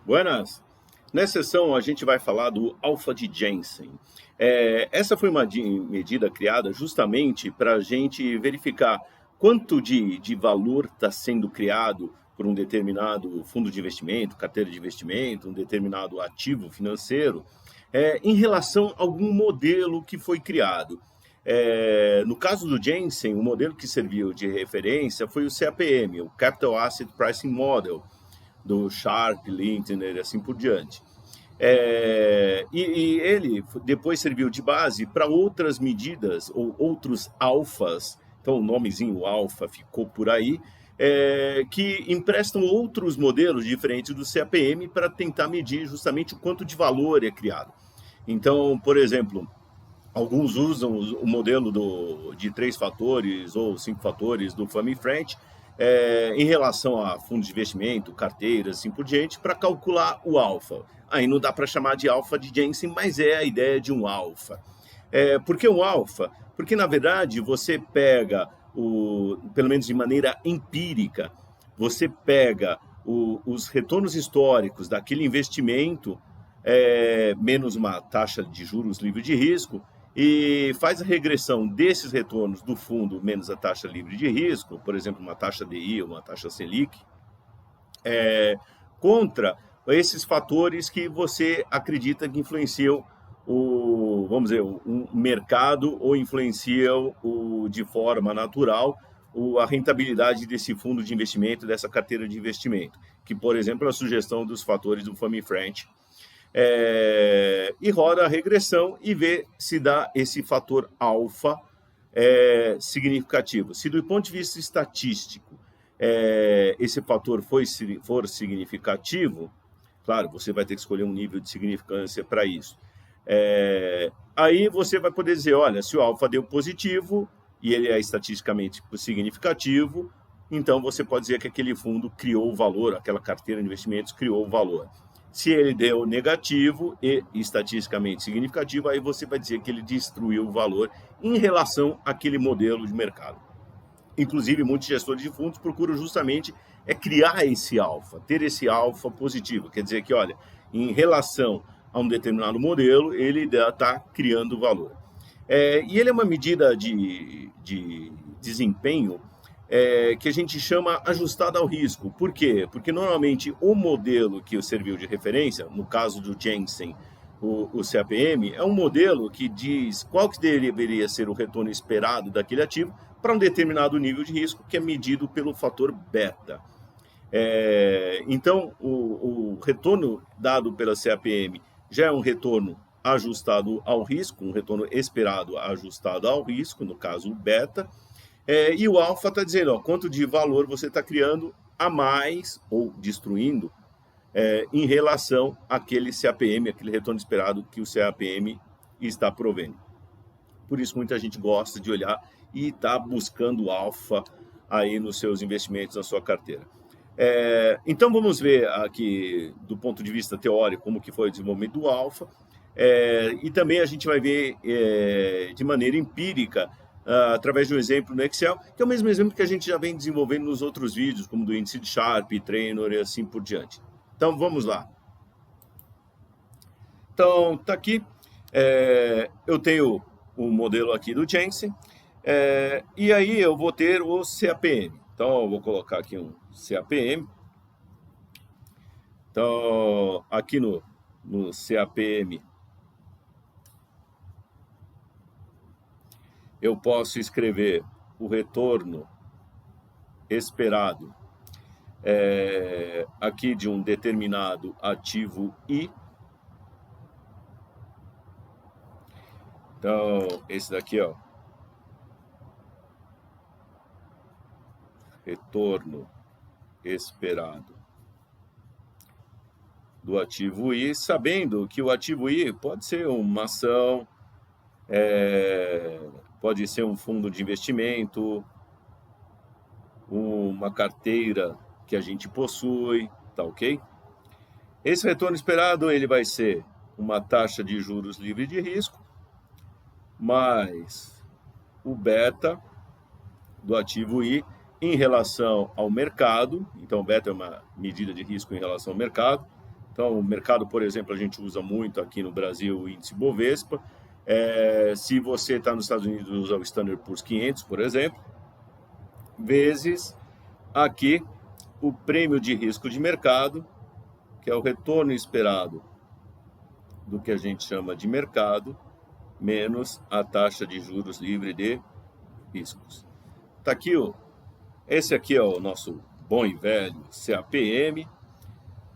Buenas! Nessa sessão a gente vai falar do alfa de Jensen. Essa foi uma medida criada justamente para a gente verificar quanto de valor está sendo criado por um determinado fundo de investimento, carteira de investimento, um determinado ativo financeiro, em relação a algum modelo que foi criado. No caso do Jensen, o modelo que serviu de referência foi o CAPM, o Capital Asset Pricing Model, do Sharpe, Lintner e assim por diante. E ele depois serviu de base para outras medidas ou outros alfas, então o nomezinho alfa ficou por aí, que emprestam outros modelos diferentes do CAPM para tentar medir justamente o quanto de valor é criado. Então, por exemplo, alguns usam o modelo de 3 fatores ou 5 fatores do Famifrance, em relação a fundos de investimento, carteiras, assim por diante, para calcular o alfa. Aí não dá para chamar de alfa de Jensen, mas é a ideia de um alfa. Por que um alfa? Porque, na verdade, você pega, pelo menos de maneira empírica, você pega os retornos históricos daquele investimento, menos uma taxa de juros livre de risco, e faz a regressão desses retornos do fundo menos a taxa livre de risco, por exemplo, uma taxa DI ou uma taxa Selic, contra esses fatores que você acredita que influenciam vamos dizer, o mercado ou influenciam de forma natural a rentabilidade desse fundo de investimento, dessa carteira de investimento, que, por exemplo, é a sugestão dos fatores do Famifrance. E roda a regressão e vê se dá esse fator alfa significativo. Se do ponto de vista estatístico esse fator for significativo, claro, você vai ter que escolher um nível de significância para isso. Aí você vai poder dizer, olha, se o alfa deu positivo e ele é estatisticamente significativo, então você pode dizer que aquele fundo criou o valor, aquela carteira de investimentos criou o valor. Se ele deu negativo e estatisticamente significativo, aí você vai dizer que ele destruiu o valor em relação àquele modelo de mercado. Inclusive, muitos gestores de fundos procuram justamente criar esse alfa, ter esse alfa positivo. Quer dizer que, olha, em relação a um determinado modelo, ele está criando valor. E ele é uma medida de desempenho que a gente chama ajustada ao risco. Por quê? Porque normalmente o modelo que serviu de referência, no caso do Jensen, o CAPM, é um modelo que diz qual que deveria ser o retorno esperado daquele ativo para um determinado nível de risco, que é medido pelo fator beta. Então, o retorno dado pela CAPM já é um retorno ajustado ao risco, um retorno esperado ajustado ao risco, no caso o beta, e o alfa está dizendo quanto de valor você está criando a mais ou destruindo em relação àquele CAPM, aquele retorno esperado que o CAPM está provendo. Por isso muita gente gosta de olhar e está buscando alfa aí nos seus investimentos, na sua carteira. Então vamos ver aqui do ponto de vista teórico como que foi o desenvolvimento do alfa, e também a gente vai ver de maneira empírica através de um exemplo no Excel, que é o mesmo exemplo que a gente já vem desenvolvendo nos outros vídeos, como do índice de Sharpe, Trainor e assim por diante. Então, vamos lá. Então, tá aqui. Eu tenho o modelo aqui do Jensen, e aí eu vou ter o CAPM. Então, eu vou colocar aqui um CAPM. Então, aqui no CAPM, eu posso escrever o retorno esperado aqui de um determinado ativo I. Então, esse daqui, retorno esperado do ativo I, sabendo que o ativo I pode ser uma ação, pode ser um fundo de investimento, uma carteira que a gente possui, tá ok? Esse retorno esperado ele vai ser uma taxa de juros livre de risco, mais o beta do ativo I, em relação ao mercado. Então, o beta é uma medida de risco em relação ao mercado. Então, o mercado, por exemplo, a gente usa muito aqui no Brasil o índice Bovespa. Se você está nos Estados Unidos, usa o Standard Poor's 500, por exemplo, vezes aqui o prêmio de risco de mercado, que é o retorno esperado do que a gente chama de mercado, menos a taxa de juros livre de riscos. Tá aqui, esse aqui é o nosso bom e velho CAPM.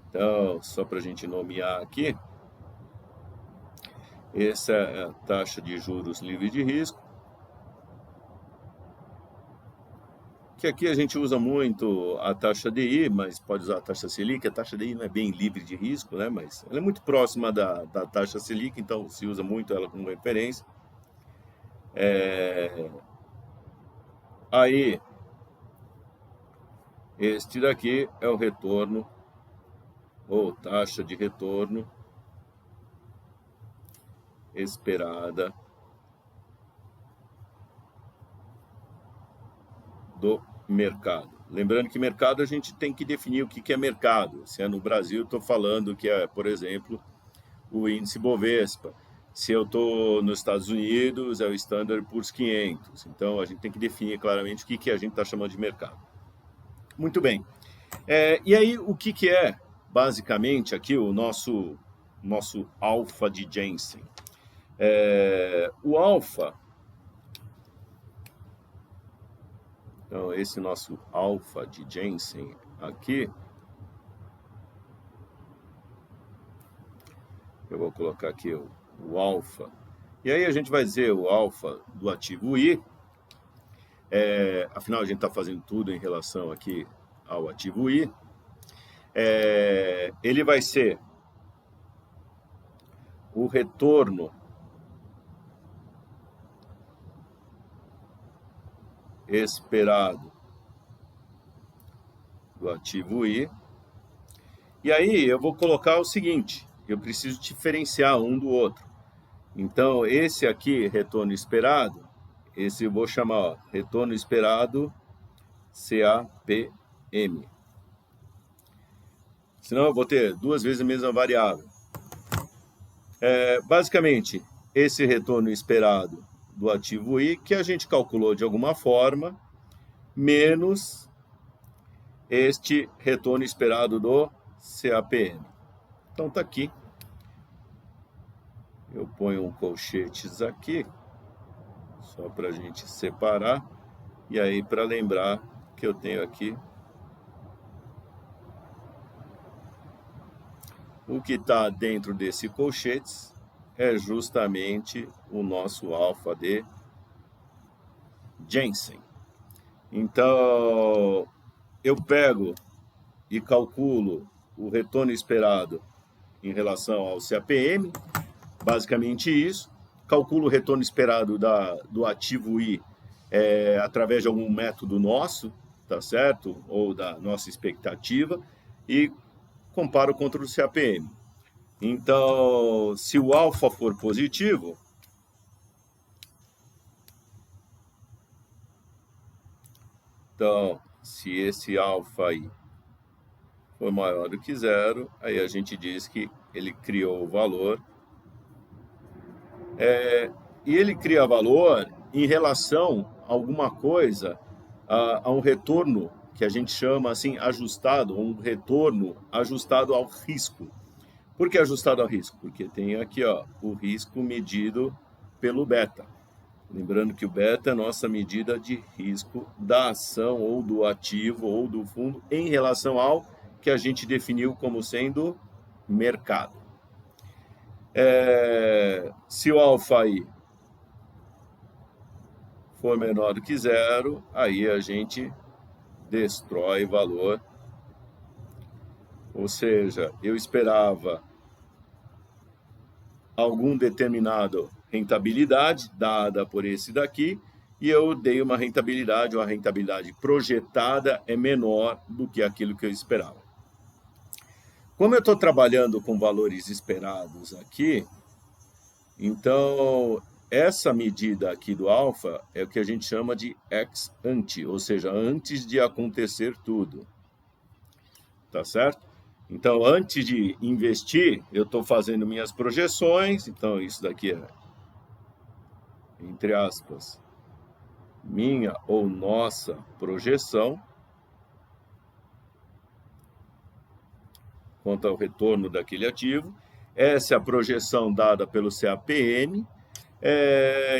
Então, só para a gente nomear aqui, essa é a taxa de juros livre de risco, que aqui a gente usa muito a taxa DI, mas pode usar a taxa Selic. A taxa DI não é bem livre de risco, né? Mas ela é muito próxima da taxa Selic, então se usa muito ela como referência. Aí, este daqui é o retorno, ou taxa de retorno esperada do mercado. Lembrando que mercado a gente tem que definir o que é mercado. Se é no Brasil, estou falando que é, por exemplo, o índice Bovespa. Se eu estou nos Estados Unidos, é o Standard Poor's 500. Então, a gente tem que definir claramente o que a gente está chamando de mercado. Muito bem. E aí, o que é, basicamente, aqui o nosso alfa de Jensen? O alfa, então, esse nosso alfa de Jensen aqui, eu vou colocar aqui o alfa, e aí a gente vai dizer o alfa do ativo I, afinal a gente está fazendo tudo em relação aqui ao ativo I, ele vai ser o retorno esperado do ativo I. E aí eu vou colocar o seguinte, eu preciso diferenciar um do outro. Então, esse aqui, retorno esperado, esse eu vou chamar retorno esperado CAPM. Senão eu vou ter duas vezes a mesma variável. Basicamente, esse retorno esperado do ativo I, que a gente calculou de alguma forma, menos este retorno esperado do CAPM. Então está aqui. Eu ponho um colchetes aqui, só para a gente separar. E aí, para lembrar que eu tenho aqui o que está dentro desse colchetes é justamente o nosso alfa de Jensen. Então, eu pego e calculo o retorno esperado em relação ao CAPM, basicamente isso. Calculo o retorno esperado do ativo I através de algum método nosso, tá certo? Ou da nossa expectativa, e comparo contra o CAPM. Então, se o alfa for positivo, então, se esse alfa aí for maior do que zero, aí a gente diz que ele criou o valor. E ele cria valor em relação a alguma coisa, a um retorno que a gente chama assim ajustado, um retorno ajustado ao risco. Por que ajustado ao risco? Porque tem aqui o risco medido pelo beta. Lembrando que o beta é a nossa medida de risco da ação ou do ativo ou do fundo em relação ao que a gente definiu como sendo mercado. Se o alfa aí for menor do que zero, aí a gente destrói valor. Ou seja, eu esperava algum determinado rentabilidade dada por esse daqui, e eu dei uma rentabilidade, ou a rentabilidade projetada é menor do que aquilo que eu esperava. Como eu estou trabalhando com valores esperados aqui, então essa medida aqui do alfa é o que a gente chama de ex ante, ou seja, antes de acontecer tudo. Tá certo? Então, antes de investir, eu estou fazendo minhas projeções. Então, isso daqui é, entre aspas, minha ou nossa projeção quanto ao retorno daquele ativo. Essa é a projeção dada pelo CAPM.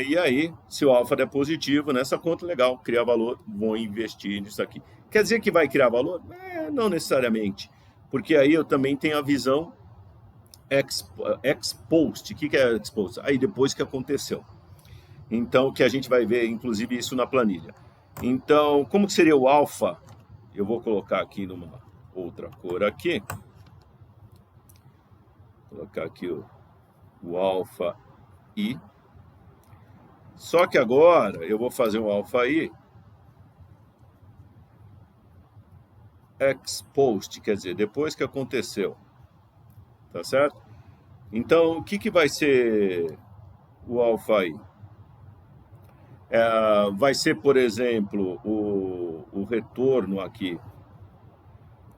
E aí, se o alfa é positivo nessa conta, legal, criar valor, vou investir nisso aqui. Quer dizer que vai criar valor? Não necessariamente, porque aí eu também tenho a visão ex post. O que é ex post? Aí depois que aconteceu. Então, que a gente vai ver, inclusive, isso na planilha. Então, como que seria o alfa? Eu vou colocar aqui numa outra cor aqui. Vou colocar aqui o alfa I. Só que agora eu vou fazer um alfa I ex post, quer dizer, depois que aconteceu. Tá certo? Então, o que vai ser o alfa I? Vai ser, por exemplo, o retorno aqui.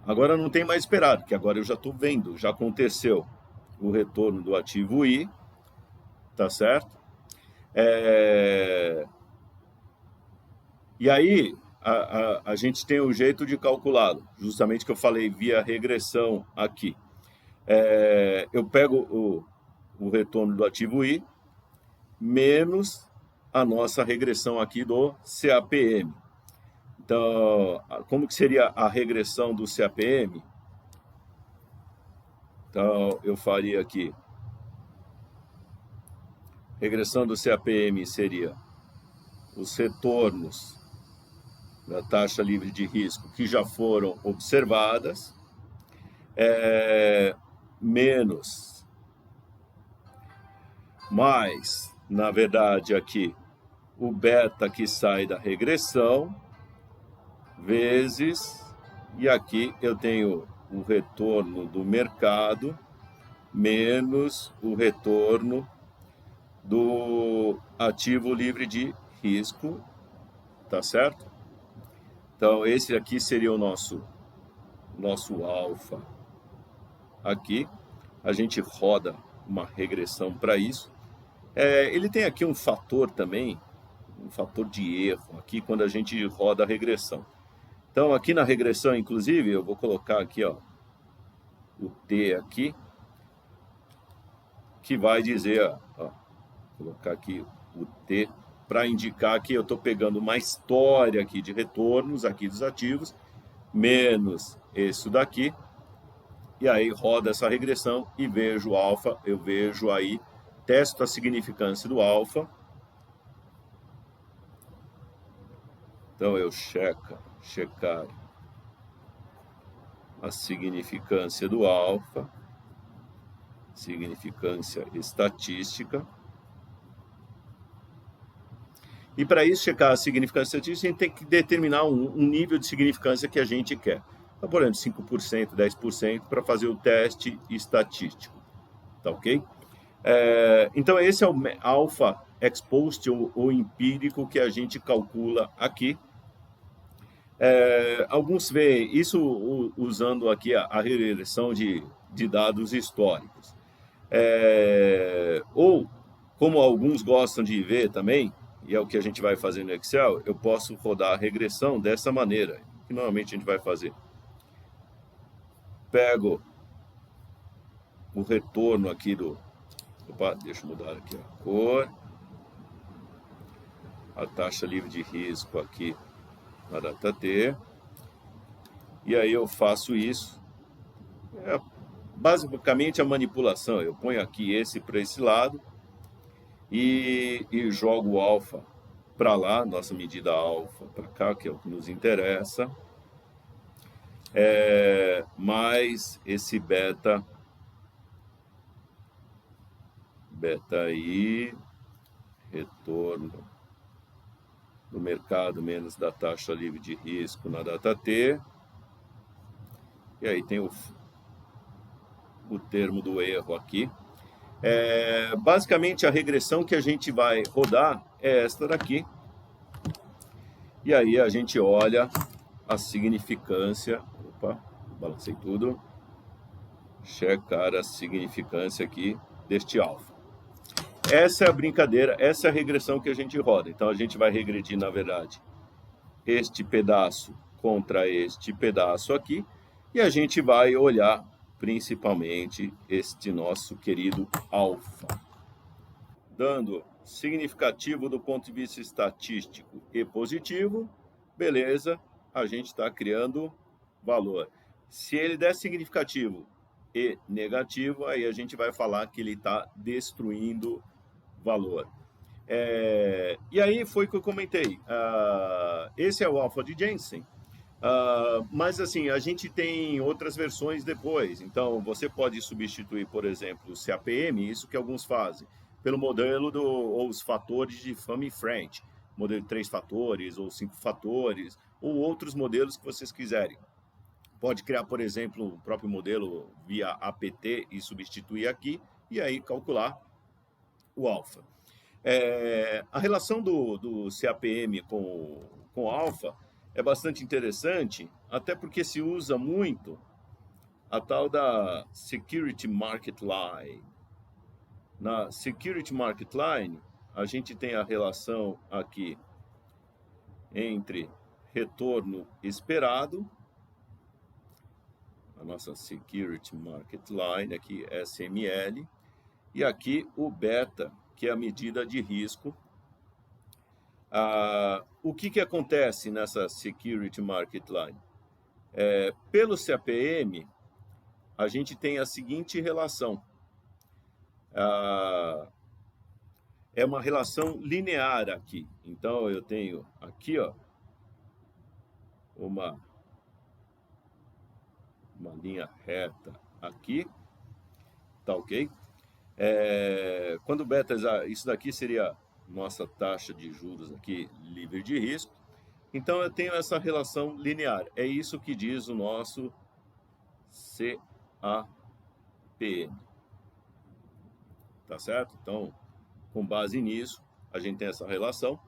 Agora não tem mais esperado, que agora eu já estou vendo, já aconteceu o retorno do ativo I, tá certo? E aí a gente tem um jeito de calculá-lo, justamente que eu falei via regressão aqui. Eu pego o retorno do ativo I menos a nossa regressão aqui do CAPM. Então, como que seria a regressão do CAPM? Então, eu faria aqui. Regressão do CAPM seria os retornos da taxa livre de risco que já foram observadas, menos, mais, na verdade, aqui, o beta que sai da regressão, vezes, e aqui eu tenho o retorno do mercado, menos o retorno do ativo livre de risco, tá certo? Então, esse aqui seria o nosso alfa. Aqui, a gente roda uma regressão para isso. Ele tem aqui um fator também, um fator de erro, aqui quando a gente roda a regressão. Então, aqui na regressão, inclusive, eu vou colocar aqui, ó, o T aqui, que vai dizer, ó, colocar aqui o T, para indicar que eu estou pegando uma história aqui de retornos aqui dos ativos, menos isso daqui, e aí roda essa regressão e vejo o alfa, eu vejo aí, testo a significância do alfa. Então eu checar a significância do alfa, significância estatística. E para isso, checar a significância estatística, a gente tem que determinar um nível de significância que a gente quer. Então, por exemplo, 5%, 10% para fazer o teste estatístico. Tá ok? Então, esse é o alfa ex post ou empírico que a gente calcula aqui. Alguns veem isso usando aqui a regressão de dados históricos. Ou, como alguns gostam de ver também, e é o que a gente vai fazer no Excel, eu posso rodar a regressão dessa maneira, que normalmente a gente vai fazer. Pego o retorno aqui do... Opa, deixa eu mudar aqui a cor. A taxa livre de risco aqui na data T. E aí eu faço isso. Basicamente a manipulação. Eu ponho aqui esse para esse lado e jogo o alfa para lá, nossa medida alfa para cá, que é o que nos interessa. Mais esse beta aí, retorno do mercado menos da taxa livre de risco na data T. E aí tem o termo do erro aqui. Basicamente, a regressão que a gente vai rodar é esta daqui. E aí a gente olha a significância. Opa, balancei tudo. Checar a significância aqui deste alfa. Essa é a brincadeira, essa é a regressão que a gente roda. Então a gente vai regredir, na verdade, este pedaço contra este pedaço aqui. E a gente vai olhar principalmente este nosso querido alfa. Dando significativo do ponto de vista estatístico e positivo, beleza, a gente está criando valor. Se ele der significativo e negativo, aí a gente vai falar que ele está destruindo valor. E aí foi o que eu comentei. Esse é o alfa de Jensen. Mas assim, a gente tem outras versões depois. Então, você pode substituir, por exemplo, o CAPM, isso que alguns fazem, pelo modelo ou os fatores de Fami-French, modelo de 3 fatores ou 5 fatores, ou outros modelos que vocês quiserem. Pode criar, por exemplo, o próprio modelo via APT e substituir aqui, e aí calcular o alfa. A relação do CAPM com alfa é bastante interessante, até porque se usa muito a tal da Security Market Line. Na Security Market Line, a gente tem a relação aqui entre retorno esperado, a nossa Security Market Line, aqui SML, e aqui o beta, que é a medida de risco. O que acontece nessa Security Market Line? Pelo CAPM, a gente tem a seguinte relação. É uma relação linear aqui. Então, eu tenho aqui, ó, uma linha reta aqui, tá ok? Quando beta, isso daqui seria nossa taxa de juros aqui livre de risco. Então, eu tenho essa relação linear. É isso que diz o nosso CAPM. Tá certo? Então, com base nisso, a gente tem essa relação.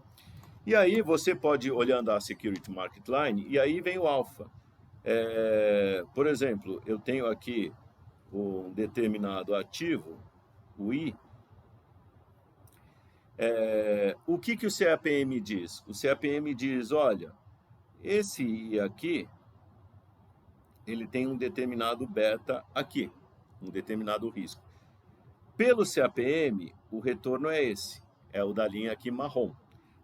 E aí você pode, olhando a Security Market Line, e aí vem o alfa. Por exemplo, eu tenho aqui um determinado ativo, o I. O que o CAPM diz? O CAPM diz, olha, esse I aqui, ele tem um determinado beta aqui, um determinado risco. Pelo CAPM, o retorno é esse, é o da linha aqui marrom.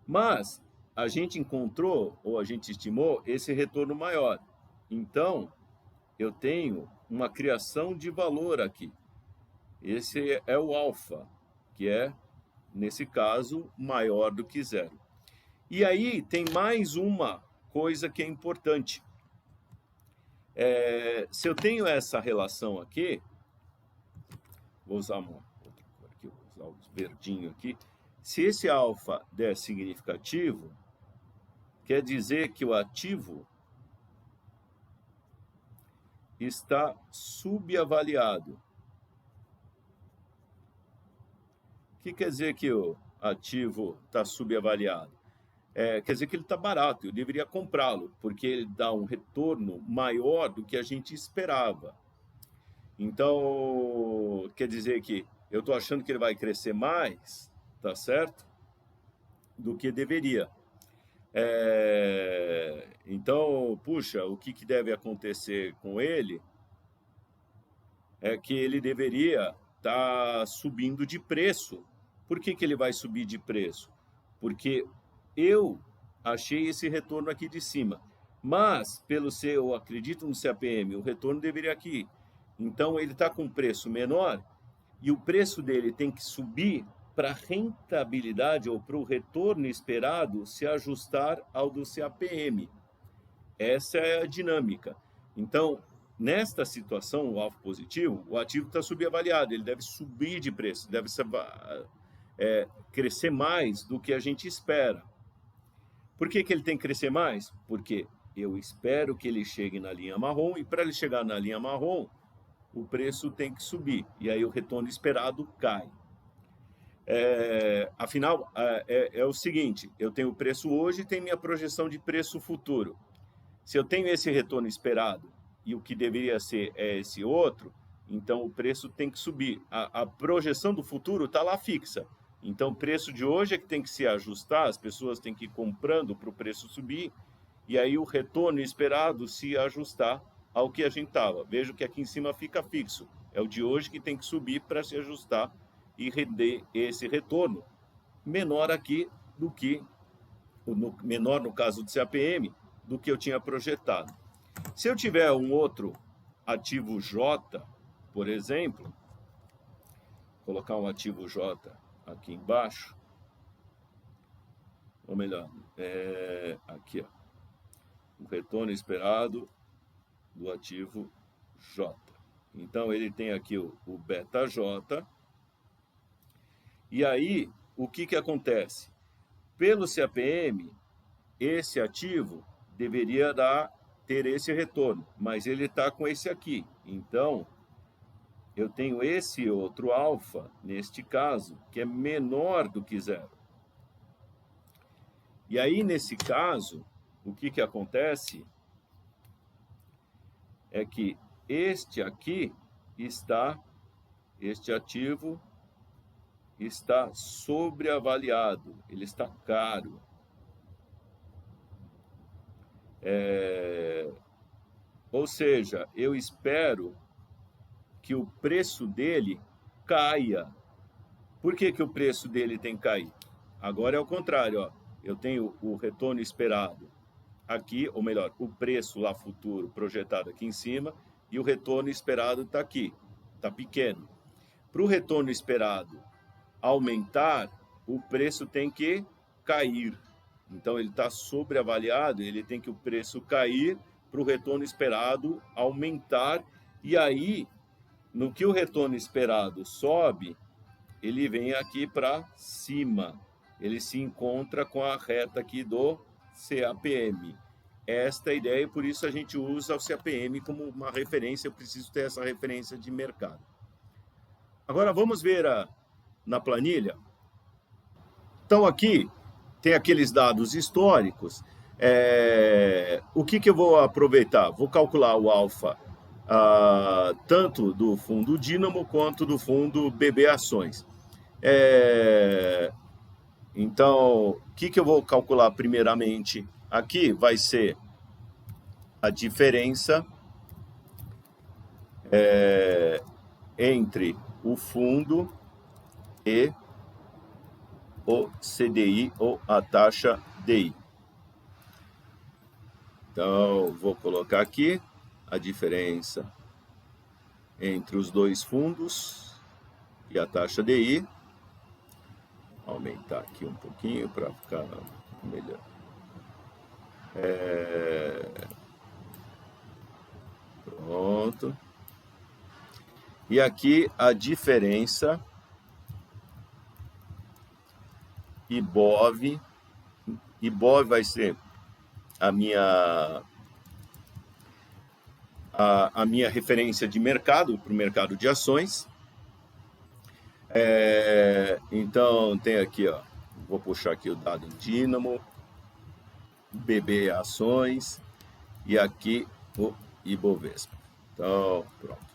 Mas a gente encontrou, ou a gente estimou, esse retorno maior. Então, eu tenho uma criação de valor aqui. Esse é o alfa, que é, nesse caso, maior do que zero. E aí tem mais uma coisa que é importante. Se eu tenho essa relação aqui, vou usar uma outra cor aqui, vou usar o verdinho aqui. Se esse alfa der significativo, quer dizer que o ativo está subavaliado. O que quer dizer que o ativo está subavaliado? Quer dizer que ele está barato, eu deveria comprá-lo, porque ele dá um retorno maior do que a gente esperava. Então, quer dizer que eu estou achando que ele vai crescer mais, tá certo? Do que deveria. Então, puxa, o que deve acontecer com ele é que ele deveria estar subindo de preço. Por que ele vai subir de preço? Porque eu achei esse retorno aqui de cima. Mas, pelo ser, eu acredito no CAPM, o retorno deveria aqui. Então, ele está com um preço menor e o preço dele tem que subir para a rentabilidade ou para o retorno esperado se ajustar ao do CAPM. Essa é a dinâmica. Então, nesta situação, o alfa positivo, o ativo está subavaliado, ele deve subir de preço, deve crescer mais do que a gente espera. Por que ele tem que crescer mais? Porque eu espero que ele chegue na linha marrom, e para ele chegar na linha marrom, o preço tem que subir, e aí o retorno esperado cai. Afinal, é o seguinte, eu tenho o preço hoje e tenho minha projeção de preço futuro. Se eu tenho esse retorno esperado e o que deveria ser é esse outro, então o preço tem que subir. A projeção do futuro está lá fixa. Então o preço de hoje é que tem que se ajustar, as pessoas têm que ir comprando para o preço subir, e aí o retorno esperado se ajustar ao que a gente estava. Veja que aqui em cima fica fixo. É o de hoje que tem que subir para se ajustar e render esse retorno menor aqui do que, menor no caso do CAPM, do que eu tinha projetado. Se eu tiver um outro ativo J, por exemplo, colocar um ativo J aqui embaixo, ou melhor, aqui, ó, o retorno esperado do ativo J. Então, ele tem aqui o beta J. E aí, o que acontece? Pelo CAPM, esse ativo deveria ter esse retorno, mas ele está com esse aqui. Então, eu tenho esse outro alfa, neste caso, que é menor do que zero. E aí, nesse caso, o que acontece é que este ativo está sobreavaliado, ele está caro. Ou seja, eu espero que o preço dele caia. Por que o preço dele tem que cair? Agora é o contrário, ó. Eu tenho o retorno esperado aqui, ou melhor, o preço lá futuro projetado aqui em cima, e o retorno esperado está aqui, está pequeno. Para o retorno esperado aumentar, o preço tem que cair. Então, ele está sobreavaliado, ele tem que o preço cair para o retorno esperado aumentar. E aí, no que o retorno esperado sobe, ele vem aqui para cima. Ele se encontra com a reta aqui do CAPM. Esta é a ideia, e por isso a gente usa o CAPM como uma referência. Eu preciso ter essa referência de mercado. Agora, vamos ver na planilha. Então, aqui tem aqueles dados históricos. O que eu vou aproveitar? Vou calcular o alfa tanto do fundo Dínamo quanto do fundo BB Ações. Então, o que eu vou calcular primeiramente? Aqui vai ser a diferença entre o fundo e o CDI ou a taxa DI. Então, vou colocar aqui a diferença entre os dois fundos e a taxa DI. Aumentar aqui um pouquinho para ficar melhor. Pronto. E aqui a diferença IBOV. IBOV vai ser a minha referência de mercado, para o mercado de ações. Então, tem aqui, ó, vou puxar aqui o dado Dínamo, BB Ações, e aqui o Ibovespa. Então, pronto.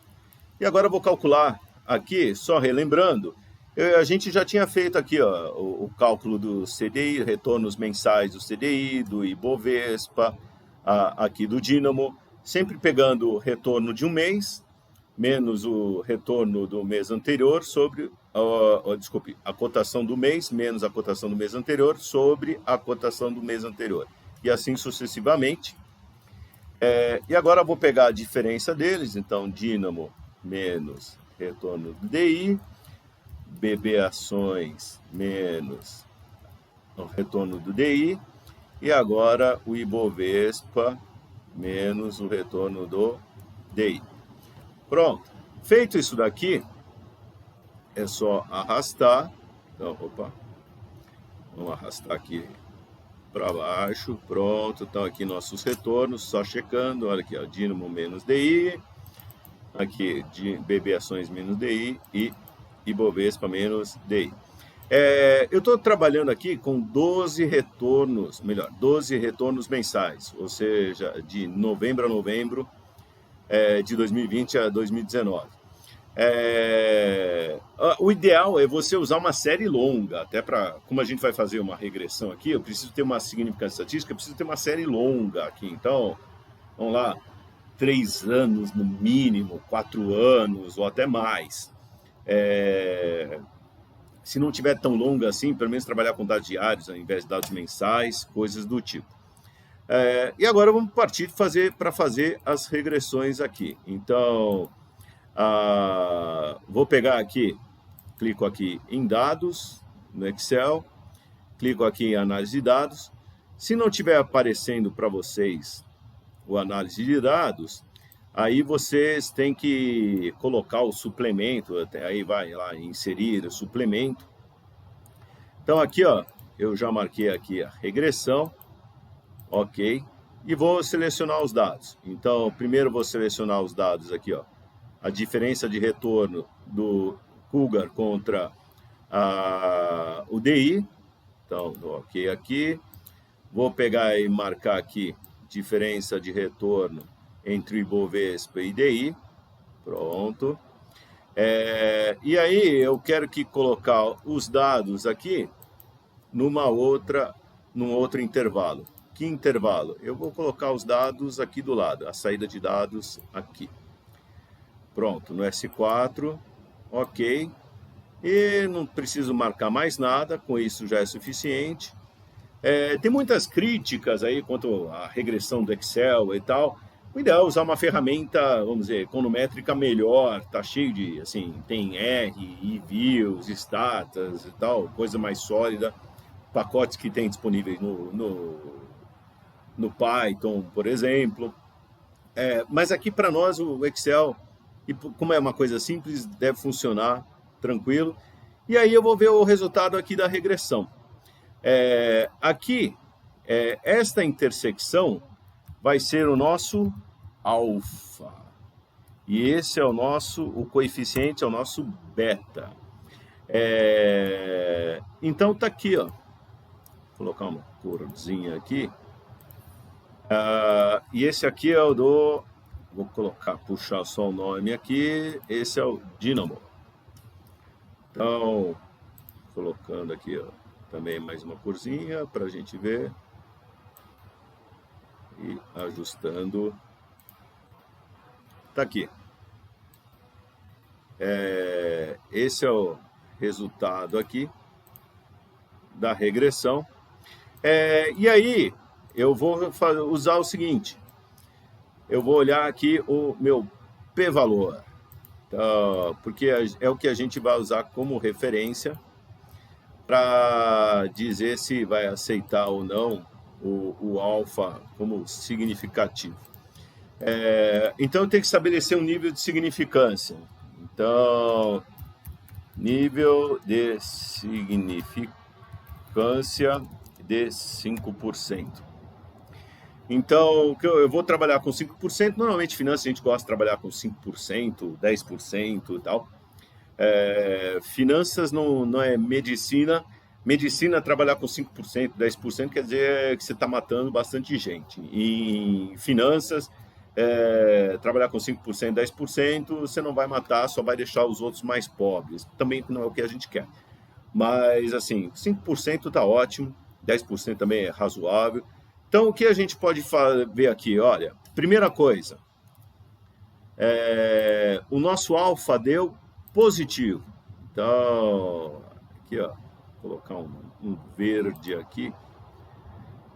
E agora eu vou calcular aqui, só relembrando, a gente já tinha feito aqui, ó, o cálculo do CDI, retornos mensais do CDI, do Ibovespa, aqui do Dínamo, sempre pegando o retorno de um mês, menos o retorno do mês anterior sobre, a cotação do mês, menos a cotação do mês anterior sobre a cotação do mês anterior. E assim sucessivamente. E agora eu vou pegar a diferença deles, então Dínamo menos retorno do DI, BB Ações menos o retorno do DI, e agora o Ibovespa menos o retorno do DI. Pronto. Feito isso daqui, é só arrastar. Então, vamos arrastar aqui para baixo. Pronto. Então, aqui nossos retornos, só checando. Olha aqui, ó, Dínamo menos DI, aqui de BB Ações menos DI e Ibovespa menos DI. Eu estou trabalhando aqui com 12 retornos, melhor, 12 retornos mensais, ou seja, de novembro a novembro, de 2020 a 2019. O ideal é você usar uma série longa, até para, como a gente vai fazer uma regressão aqui, eu preciso ter uma significância estatística, eu preciso ter uma série longa aqui. Então, vamos lá, 3 anos no mínimo, 4 anos ou até mais. Se não tiver tão longa assim, pelo menos trabalhar com dados diários ao invés de dados mensais, coisas do tipo. E agora vamos partir para fazer as regressões aqui. Então, vou pegar aqui, clico aqui em dados, no Excel, clico aqui em análise de dados. Se não estiver aparecendo para vocês o análise de dados, aí vocês têm que colocar o suplemento, aí vai lá, inserir o suplemento. Então aqui, ó, eu já marquei aqui a regressão, ok, e vou selecionar os dados. Então, primeiro vou selecionar os dados aqui, ó, a diferença de retorno do Cougar contra o DI. Então, dou ok aqui. Vou pegar e marcar aqui diferença de retorno entre Ibovespa e DI. Pronto. E aí eu quero colocar os dados aqui num outro intervalo. Que intervalo? Eu vou colocar os dados aqui do lado, a saída de dados aqui. Pronto, no S4, ok. E não preciso marcar mais nada, com isso já é suficiente. Tem muitas críticas aí quanto à regressão do Excel e tal. O ideal é usar uma ferramenta, vamos dizer, econométrica melhor, tá cheio de, assim, tem R, views, status e tal, coisa mais sólida, pacotes que tem disponíveis no Python, por exemplo. Mas aqui para nós o Excel, e como é uma coisa simples, deve funcionar tranquilo. E aí eu vou ver o resultado aqui da regressão. Aqui, esta intersecção vai ser o nosso alfa. E esse é o coeficiente é o nosso beta. Então tá aqui, ó. Vou colocar uma corzinha aqui. E esse aqui é o do... Vou puxar só o nome aqui. Esse é o Dynamo. Então, colocando aqui, ó, também mais uma corzinha para a gente ver. E ajustando. Tá aqui. Esse é o resultado aqui da regressão. E aí, eu vou usar o seguinte. Eu vou olhar aqui o meu p-valor. Porque é o que a gente vai usar como referência para dizer se vai aceitar ou não o alfa como significativo. Então, eu tenho que estabelecer um nível de significância. Então, nível de significância de 5%. Então, eu vou trabalhar com 5%. Normalmente, finanças, a gente gosta de trabalhar com 5%, 10% e tal. Finanças não é medicina. Medicina, trabalhar com 5%, 10% quer dizer que você está matando bastante gente. Em finanças, trabalhar com 5%, 10%, você não vai matar, só vai deixar os outros mais pobres. Também não é o que a gente quer. Mas, assim, 5% está ótimo, 10% também é razoável. Então, o que a gente pode ver aqui? Olha, primeira coisa, o nosso alfa deu positivo. Então, aqui, ó, vou colocar um verde aqui.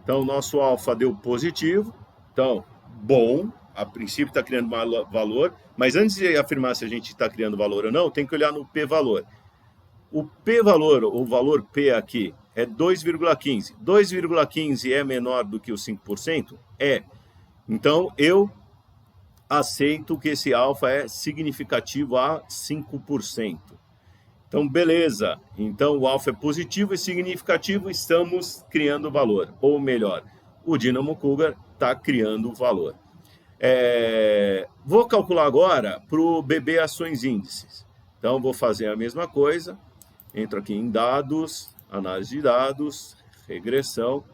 Então, o nosso alfa deu positivo. Então, bom, a princípio está criando valor, mas antes de afirmar se a gente está criando valor ou não, tem que olhar no p-valor. O p-valor, o valor p aqui, é 2,15. 2,15 é menor do que o 5%? Então, eu aceito que esse alfa é significativo a 5%. Então, beleza. Então, o alfa é positivo e significativo, estamos criando valor. Ou melhor, o Dynamo Cougar está criando valor. Vou calcular agora para o BB Ações Índices. Então, vou fazer a mesma coisa. Entro aqui em Dados, Análise de Dados, Regressão.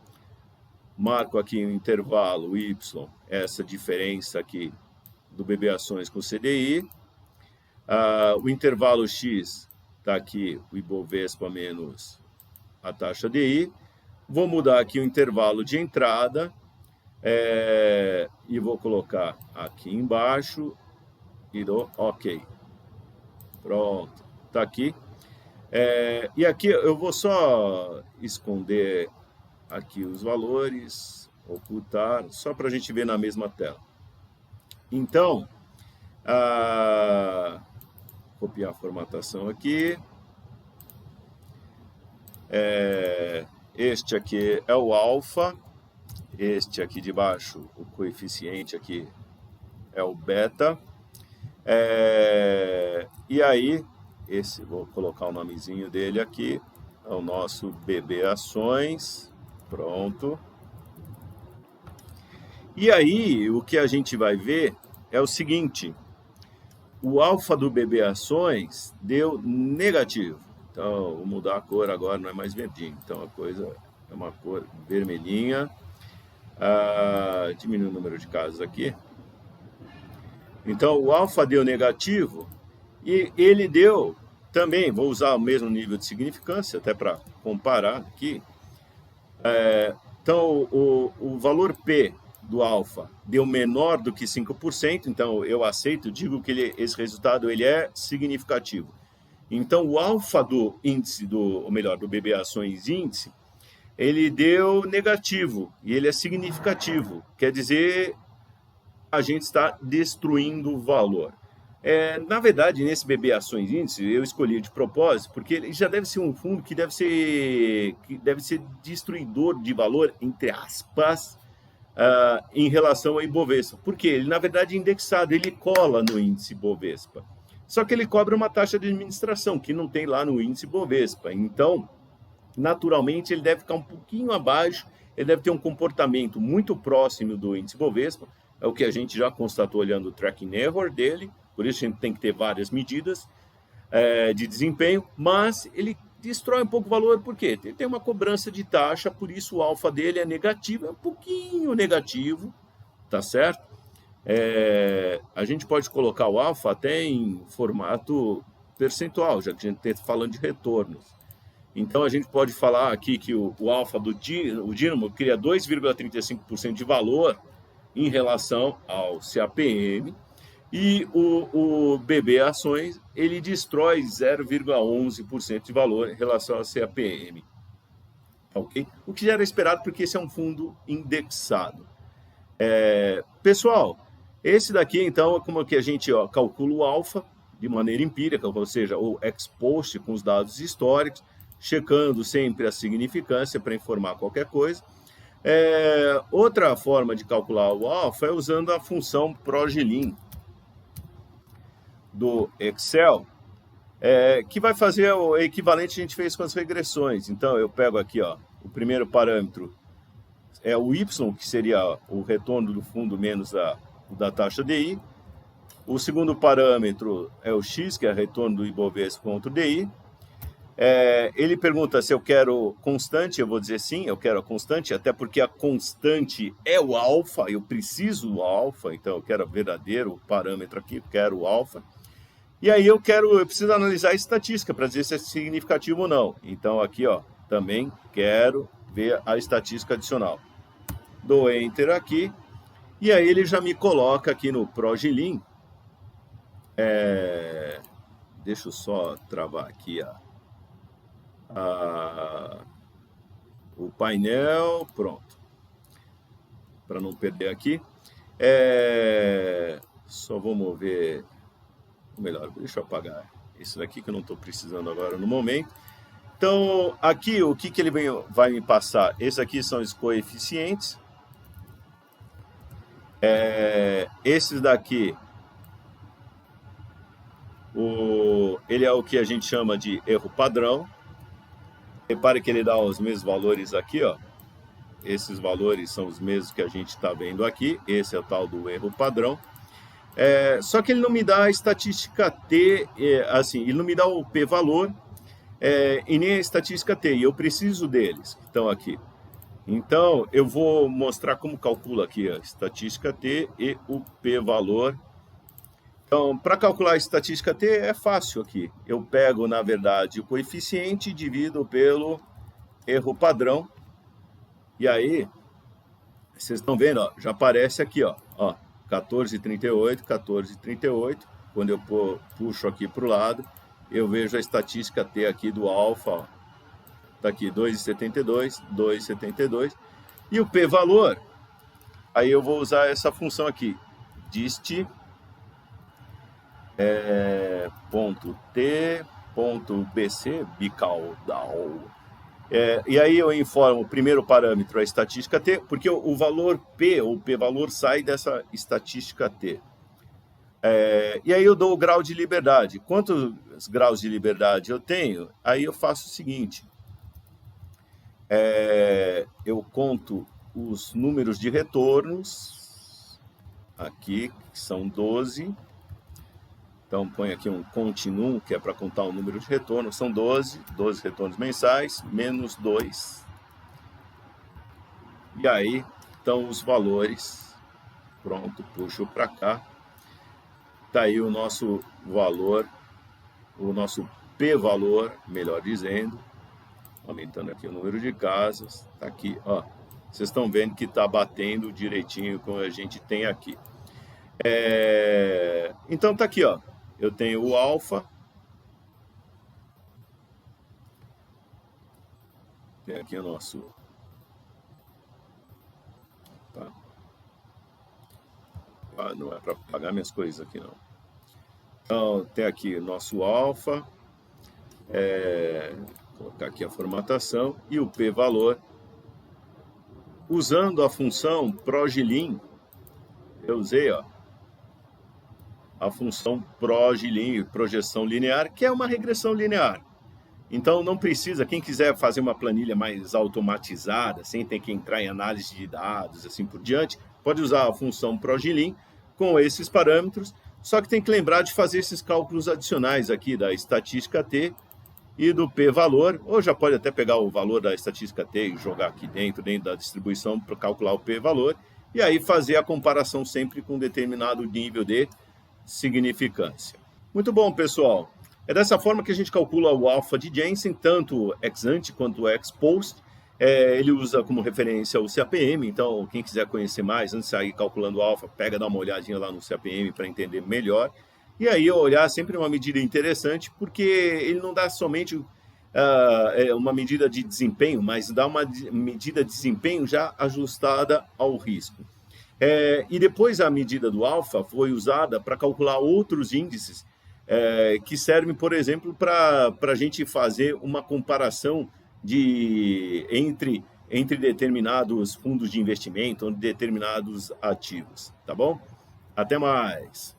Marco aqui o intervalo Y, essa diferença aqui do BB Ações com o CDI. O intervalo X está aqui, o Ibovespa menos a taxa DI. Vou mudar aqui o intervalo de entrada e vou colocar aqui embaixo e dou OK. Pronto, está aqui. E aqui eu vou só esconder aqui os valores, ocultar, só para a gente ver na mesma tela. Então, copiar a formatação aqui. Este aqui é o alfa, este aqui de baixo, o coeficiente aqui é o beta. E aí, vou colocar o nomezinho dele aqui, é o nosso BB Ações. Pronto. E aí, o que a gente vai ver é o seguinte: o alfa do BB Ações deu negativo. Então, vou mudar a cor agora, não é mais verdinho. Então, a coisa é uma cor vermelhinha. Diminui o número de casas aqui. Então, o alfa deu negativo e ele deu também, vou usar o mesmo nível de significância, até para comparar aqui. Então, o valor P do alfa deu menor do que 5%, então eu aceito, digo que esse resultado ele é significativo. Então, o alfa do índice, ou melhor, do BB Ações Índice, ele deu negativo e ele é significativo. Quer dizer, a gente está destruindo o valor. Na verdade, nesse BB Ações Índice, eu escolhi de propósito, porque ele já deve ser um fundo que deve ser destruidor de valor, entre aspas, em relação ao Ibovespa. Porque ele, na verdade, é indexado, ele cola no índice Ibovespa. Só que ele cobra uma taxa de administração, que não tem lá no índice Ibovespa. Então, naturalmente, ele deve ficar um pouquinho abaixo, ele deve ter um comportamento muito próximo do índice Ibovespa, é o que a gente já constatou olhando o tracking error dele, por isso a gente tem que ter várias medidas de desempenho, mas ele destrói um pouco o valor, por quê? Ele tem uma cobrança de taxa, por isso o alfa dele é negativo, é um pouquinho negativo, tá certo? A gente pode colocar o alfa até em formato percentual, já que a gente está falando de retornos. Então, a gente pode falar aqui que o alfa do Dínamo cria 2,35% de valor em relação ao CAPM, e o BB Ações, ele destrói 0,11% de valor em relação ao CAPM. Okay? O que já era esperado, porque esse é um fundo indexado. Pessoal, esse daqui, então, é como que a gente calcula o alfa de maneira empírica, ou seja, o ex-post com os dados históricos, checando sempre a significância para informar qualquer coisa. Outra forma de calcular o alfa é usando a função PROGLIN do Excel, que vai fazer o equivalente que a gente fez com as regressões. Então, eu pego aqui, o primeiro parâmetro é o Y, que seria o retorno do fundo menos da taxa DI. O segundo parâmetro é o X, que é o retorno do Ibovespa contra o DI. Ele pergunta se eu quero constante, eu vou dizer sim, eu quero a constante, até porque a constante é o alfa, eu preciso do alfa, então eu quero o verdadeiro parâmetro aqui, quero o alfa. E aí eu preciso analisar a estatística para dizer se é significativo ou não. Então aqui, também quero ver a estatística adicional. Dou Enter aqui, e aí ele já me coloca aqui no PROGLIN. Deixa eu só travar aqui o painel, pronto, para não perder aqui. Só vou mover, melhor, deixa eu apagar isso daqui que eu não estou precisando agora no momento. Então, aqui o que ele vai me passar? Esses aqui são os coeficientes. Esses daqui, ele é o que a gente chama de erro padrão. Repare que ele dá os mesmos valores aqui, Esses valores são os mesmos que a gente está vendo aqui. Esse é o tal do erro padrão. Só que ele não me dá a estatística T, assim, ele não me dá o p-valor e nem a estatística T, e eu preciso deles, que estão aqui. Então, eu vou mostrar como calcula aqui a estatística T e o p-valor. Então, para calcular a estatística T é fácil aqui. Eu pego, na verdade, o coeficiente e divido pelo erro padrão. E aí, vocês estão vendo, ó, já aparece aqui, ó, 14,38, 14,38. Quando eu puxo aqui para o lado, eu vejo a estatística T aqui do alfa, está aqui 2,72, 2,72. E o p-valor, aí eu vou usar essa função aqui, dist ponto T ponto BC, bicaudal. E aí eu informo o primeiro parâmetro, a estatística T, porque o valor P, ou p-valor, sai dessa estatística T. E aí eu dou o grau de liberdade. Quantos graus de liberdade eu tenho? Aí eu faço o seguinte. Eu conto os números de retornos, aqui, que são 12. Então, põe aqui um continuum, que é para contar o número de retorno. São 12 retornos mensais, menos 2. E aí, estão os valores. Pronto, puxo para cá. Está aí o nosso valor, o nosso p-valor, melhor dizendo. Aumentando aqui o número de casas. Está aqui, ó. Vocês estão vendo que está batendo direitinho com a gente tem aqui. Então, está aqui, ó. Eu tenho o alfa. Tem aqui o nosso... Tá. Não é para pagar minhas coisas aqui, não. Então, tem aqui o nosso alfa. Vou colocar aqui a formatação. E o p-valor. Usando a função progilin, eu usei, ó, a função progilin, projeção linear, que é uma regressão linear. Então, não precisa, quem quiser fazer uma planilha mais automatizada, sem ter que entrar em análise de dados, assim por diante, pode usar a função progilin com esses parâmetros, só que tem que lembrar de fazer esses cálculos adicionais aqui da estatística T e do p-valor, ou já pode até pegar o valor da estatística T e jogar aqui dentro da distribuição para calcular o p-valor, e aí fazer a comparação sempre com um determinado nível de significância. Muito bom, pessoal. É dessa forma que a gente calcula o alfa de Jensen, tanto ex ante quanto ex post. Ele usa como referência o CAPM, então quem quiser conhecer mais, antes de sair calculando o alfa, dá uma olhadinha lá no CAPM para entender melhor. E aí olhar sempre uma medida interessante, porque ele não dá somente uma medida de desempenho, mas dá uma medida de desempenho já ajustada ao risco. E depois a medida do alfa foi usada para calcular outros índices que servem, por exemplo, para a gente fazer uma comparação entre determinados fundos de investimento ou determinados ativos, tá bom? Até mais!